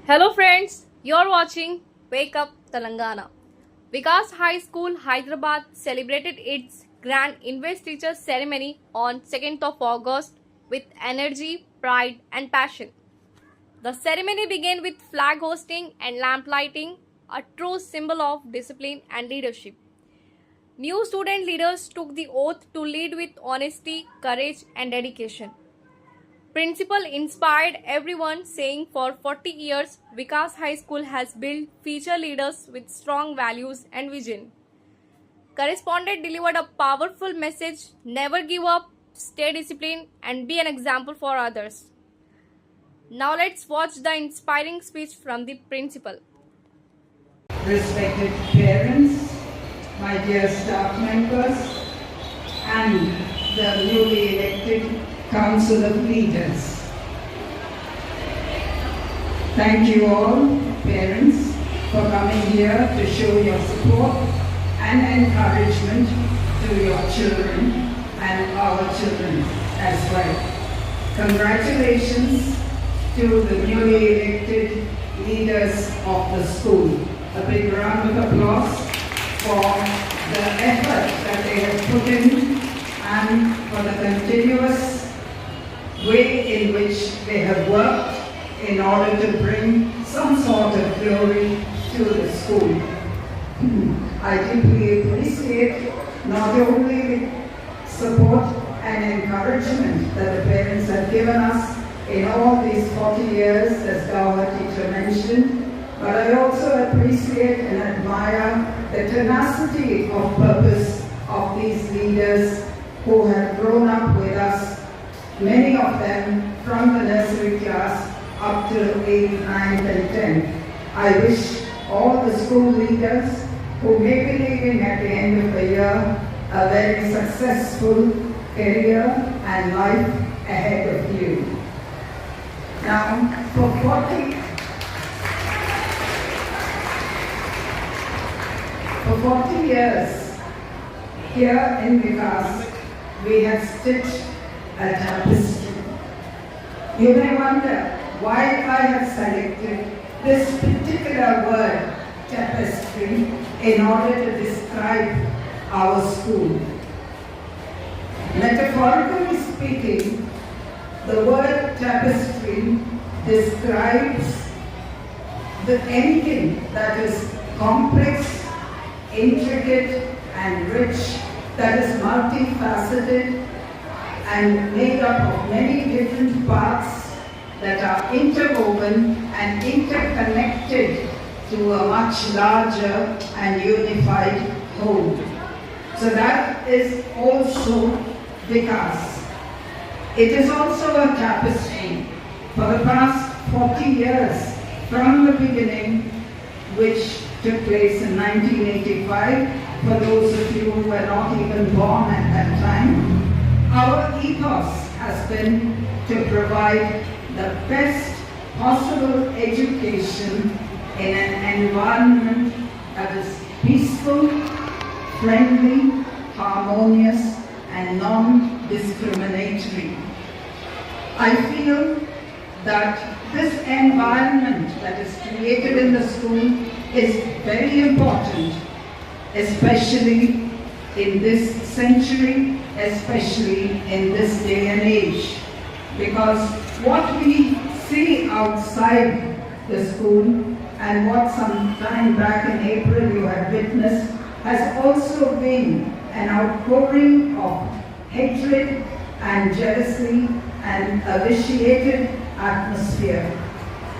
Hello friends, you're watching Wake Up Telangana. Vikas High School Hyderabad celebrated its grand investiture ceremony on 2nd of August with energy, pride and passion. The ceremony began with flag hosting and lamp lighting, a true symbol of discipline and leadership. New student leaders took the oath to lead with honesty, courage and dedication. Principal inspired everyone, saying for 40 years, Vikas High School has built future leaders with strong values and vision. Correspondent delivered a powerful message: never give up, stay disciplined, and be an example for others. Now let's watch the inspiring speech from the principal. Respected parents, my dear staff members, and the newly elected Council of Leaders. Thank you all, parents, for coming here to show your support and encouragement to your children and our children as well. Congratulations to the newly elected leaders of the school. A big round of applause for the effort that they have put in and for the continuous way in which they have worked in order to bring some sort of glory to the school. I deeply appreciate not only the support and encouragement that the parents have given us in all these 40 years, as our teacher mentioned, but I also appreciate and admire the tenacity of purpose of these leaders who have grown up with us, many of them from the nursery class up to 8th, 9th and 10th. I wish all the school leaders who may be leaving at the end of the year a very successful career and life ahead of you. Now, for 40 years here in Vikas, we have stitched a tapestry. You may wonder why I have selected this particular word, tapestry, in order to describe our school. Metaphorically speaking, the word tapestry describes anything that is complex, intricate and rich, that is multifaceted and made up of many different parts that are interwoven and interconnected to a much larger and unified whole. So that is also Vikas. It is also a tapestry for the past 40 years from the beginning, which took place in 1985. For those of you who were not even born at that time, our ethos has been to provide the best possible education in an environment that is peaceful, friendly, harmonious, and non-discriminatory. I feel that this environment that is created in the school is very important, especially in this century, especially in this day and age, because what we see outside the school and what some time back in April you have witnessed has also been an outpouring of hatred and jealousy and a vitiated atmosphere.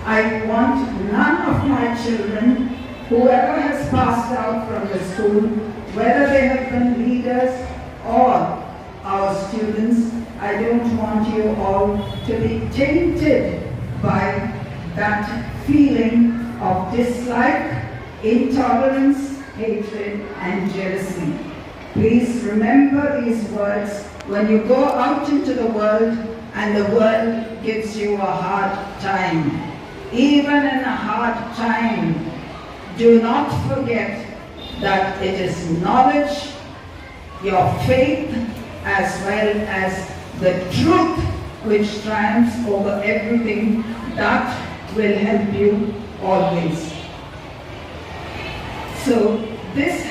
I want none of my children, whoever has passed out from the school, whether they have been leaders or our students, I don't want you all to be tainted by that feeling of dislike, intolerance, hatred and jealousy. Please remember these words when you go out into the world and the world gives you a hard time. Even in a hard time, do not forget that it is knowledge, your faith, as well as the truth which triumphs over everything that will help you always. So this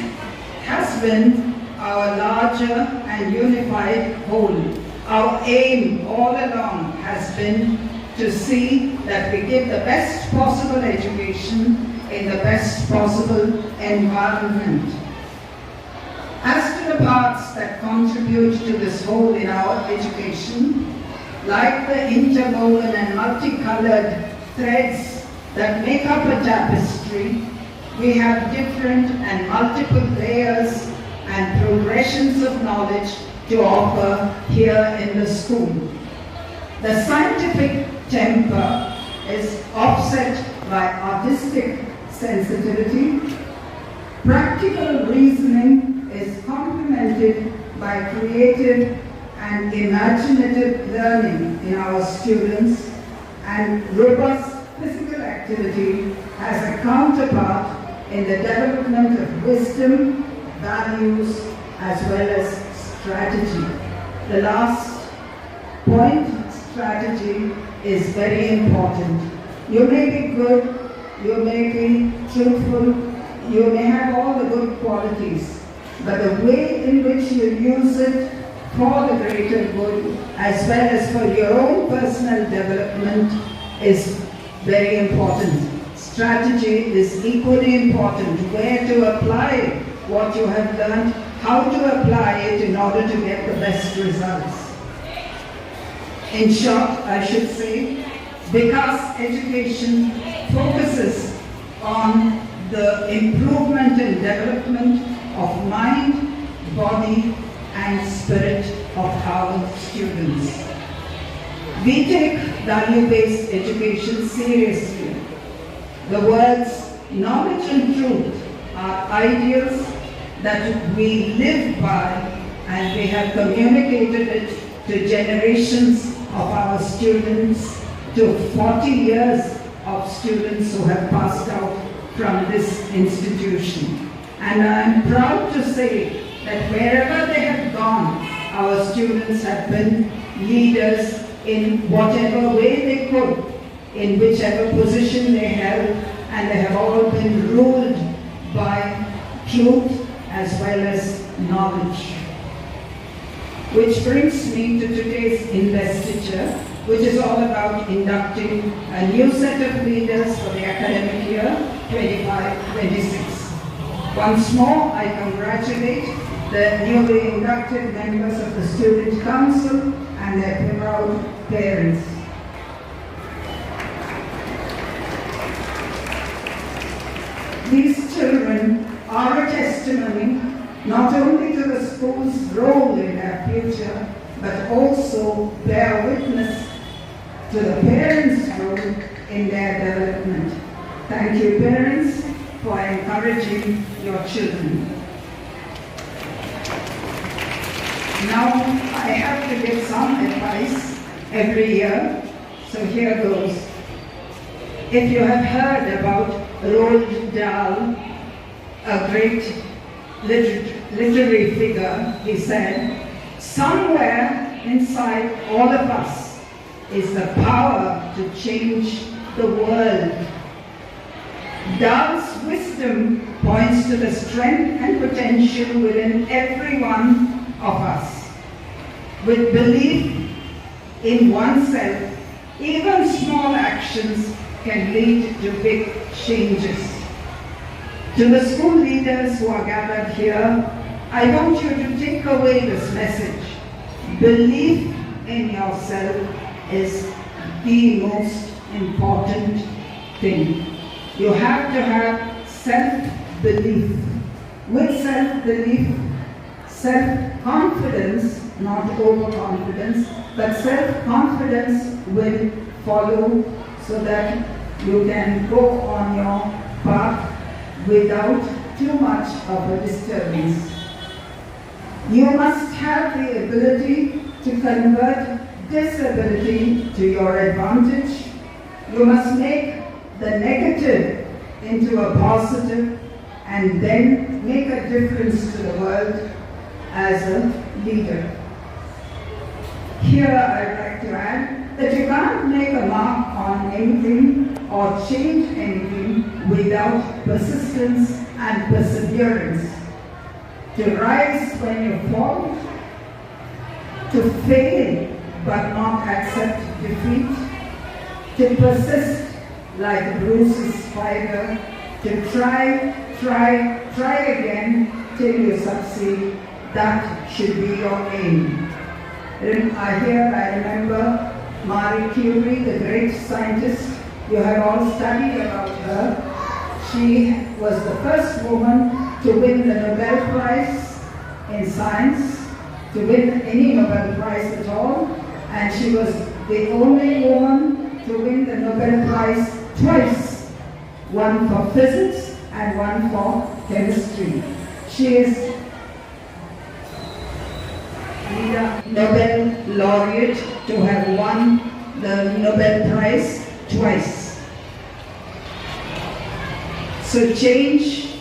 has been our larger and unified whole. Our aim all along has been to see that we give the best possible education in the best possible environment. As to the parts that contribute to this whole in our education, like the interwoven and multicolored threads that make up a tapestry, we have different and multiple layers and progressions of knowledge to offer here in the school. The scientific temper is offset by artistic sensitivity. Practical reasoning is complemented by creative and imaginative learning in our students, and robust physical activity has a counterpart in the development of wisdom, values, as well as strategy. The last point, strategy, is very important. You may be good, you may be truthful, you may have all the good qualities, but the way in which you use it for the greater good, as well as for your own personal development, is very important. Strategy is equally important. Where to apply what you have learned, how to apply it in order to get the best results. In short, I should say, because education focuses on the improvement and development of mind, body, and spirit of our students. We take value-based education seriously. The words knowledge and truth are ideals that we live by, and we have communicated it to generations of our students, to 40 years of students who have passed out from this institution. And I'm proud to say that wherever they have gone, our students have been leaders in whatever way they could, in whichever position they held, and they have all been ruled by truth as well as knowledge. Which brings me to today's investiture, which is all about inducting a new set of leaders for the academic year 25-26. Once more, I congratulate the newly inducted members of the Student Council and their proud parents. These children are a testimony not only to the school's role in their future, but also bear witness to the parents' role in their development. Thank you, parents, for encouraging your children. Now, I have to give some advice every year, so here goes. If you have heard about Roald Dahl, a great literary figure, he said, somewhere inside all of us is the power to change the world. Dahl's wisdom points to the strength and potential within every one of us. With belief in oneself, even small actions can lead to big changes. To the school leaders who are gathered here, I want you to take away this message. Belief in yourself is the most important thing. You have to have self-belief. With self-belief, self-confidence, not overconfidence, but self-confidence will follow so that you can go on your path without too much of a disturbance. You must have the ability to convert disability to your advantage. You must make the negative into a positive and then make a difference to the world as a leader. Here I'd like to add that you can't make a mark on anything or change anything without persistence and perseverance. To rise when you fall, to fail but not accept defeat, to persist like Bruce's spider, to try again till you succeed. That should be your aim. I remember Marie Curie, the great scientist. You have all studied about her. She was the first woman to win the Nobel Prize in science, to win any Nobel Prize at all, and she was the only woman to win the Nobel Prize twice, one for physics and one for chemistry. She is the Nobel laureate to have won the Nobel Prize twice. So change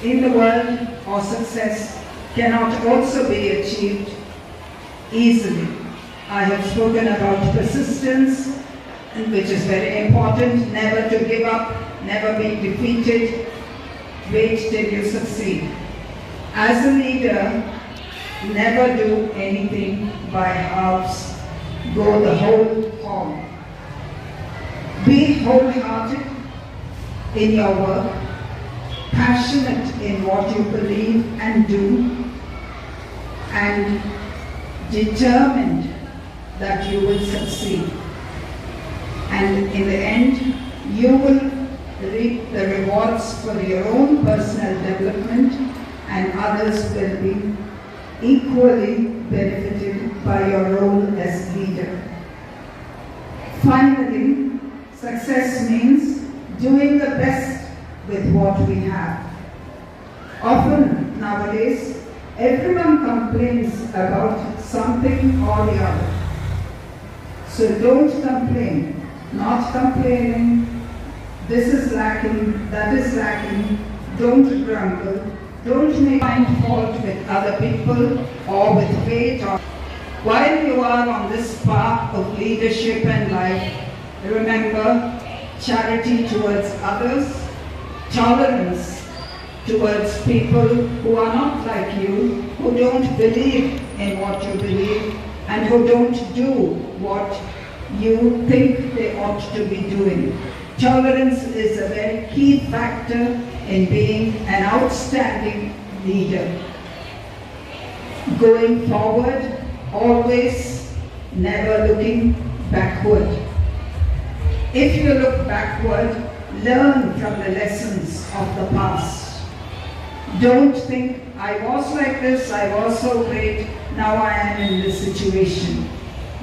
in the world or success cannot also be achieved easily. I have spoken about persistence, which is very important, never to give up, never be defeated, wait till you succeed. As a leader, never do anything by halves, go the whole hog. Be wholehearted in your work, passionate in what you believe and do, and determined that you will succeed. And in the end, you will reap the rewards for your own personal development, and others will be equally benefited by your role as leader. Finally, success means doing the best with what we have. Often nowadays, everyone complains about something or the other. So don't complain. Not complaining, this is lacking, that is lacking, don't grumble, don't find fault with other people or with fate. While you are on this path of leadership and life, remember charity towards others, tolerance towards people who are not like you, who don't believe in what you believe, and who don't do what you think they ought to be doing. Tolerance is a very key factor in being an outstanding leader. Going forward, always, never looking backward. If you look backward, learn from the lessons of the past. Don't think, I was like this, I was so great, now I am in this situation.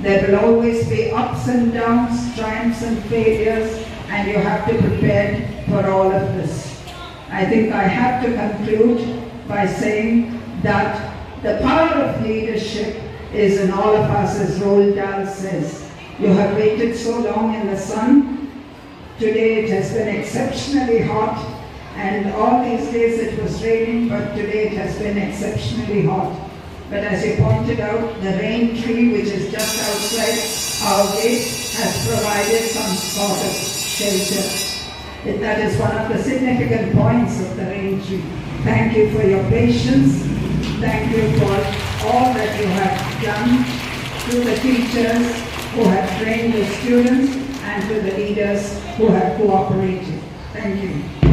There will always be ups and downs, triumphs and failures, and you have to prepare for all of this. I think I have to conclude by saying that the power of leadership is in all of us, as Roald Dahl says. You have waited so long in the sun. Today it has been exceptionally hot, and all these days it was raining, but today it has been exceptionally hot. But as you pointed out, the rain tree, which is just outside our gate, has provided some sort of shelter. That is one of the significant points of the rain tree. Thank you for your patience. Thank you for all that you have done, to the teachers who have trained the students, and to the leaders who have cooperated. Thank you.